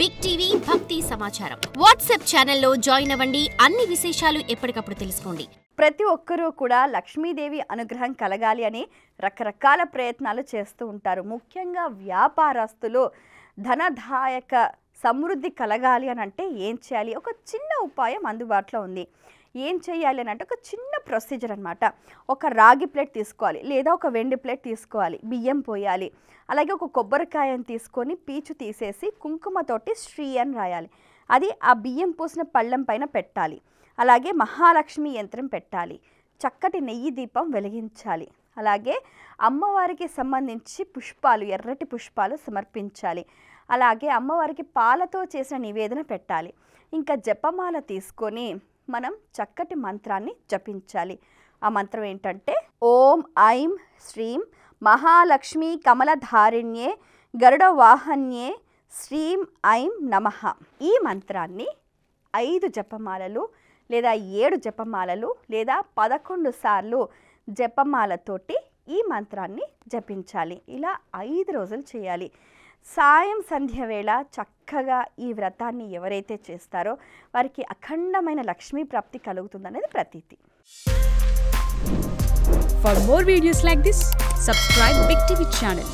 Big TV భక్తి సమాచారం WhatsApp ఛానల్లో జాయిన్ అవ్వండి. అన్ని విశేషాలు ఎప్పటికప్పుడు తెలుసుకోండి. ప్రతి ఒక్కరూ కూడా లక్ష్మీదేవి అనుగ్రహం కలగాలి అని రకరకాల ప్రయత్నాలు చేస్తూ ఉంటారు. ముఖ్యంగా వ్యాపారస్తులు ధనదాయక సమృద్ధి కలగాలి అని అంటే ఏం చేయాలి? ఒక చిన్న ఉపాయం అందుబాటులో ఉంది. ఏం చేయాలి అని అంటే ఒక చిన్న ప్రొసీజర్ అనమాట. ఒక రాగి ప్లేట్ తీసుకోవాలి, లేదా ఒక వెండి ప్లేట్ తీసుకోవాలి, బియ్యం పోయాలి, అలాగే ఒక కొబ్బరికాయను తీసుకొని పీచు తీసేసి కుంకుమతోటి శ్రీ అని రాయాలి. అది ఆ బియ్యం పోసిన పళ్ళెం పైన పెట్టాలి. అలాగే మహాలక్ష్మి యంత్రం పెట్టాలి. చక్కటి నెయ్యి దీపం వెలిగించాలి. అలాగే అమ్మవారికి సంబంధించి పుష్పాలు, ఎర్రటి పుష్పాలు సమర్పించాలి. అలాగే అమ్మవారికి పాలతో చేసిన నివేదన పెట్టాలి. ఇంకా జపమాల తీసుకొని మనం చక్కటి మంత్రాన్ని జపించాలి. ఆ మంత్రం ఏంటంటే ఓం ఐం శ్రీం మహాలక్ష్మి కమలధారిణ్యే గరుడ వాహన్యే శ్రీం ఐం నమః. ఈ మంత్రాన్ని 5 జపమాలలు లేదా 7 జపమాలలు లేదా 11 సార్లు జపమాలతోటి ఈ మంత్రాన్ని జపించాలి. ఇలా 5 రోజులు చేయాలి. సాయం సంధ్య వేళ చక్కగా ఈ వ్రతాన్ని ఎవరైతే చేస్తారో వారికి అఖండమైన లక్ష్మీ ప్రాప్తి కలుగుతుందనేది ప్రతీతి. For more videos like this, subscribe Big TV channel.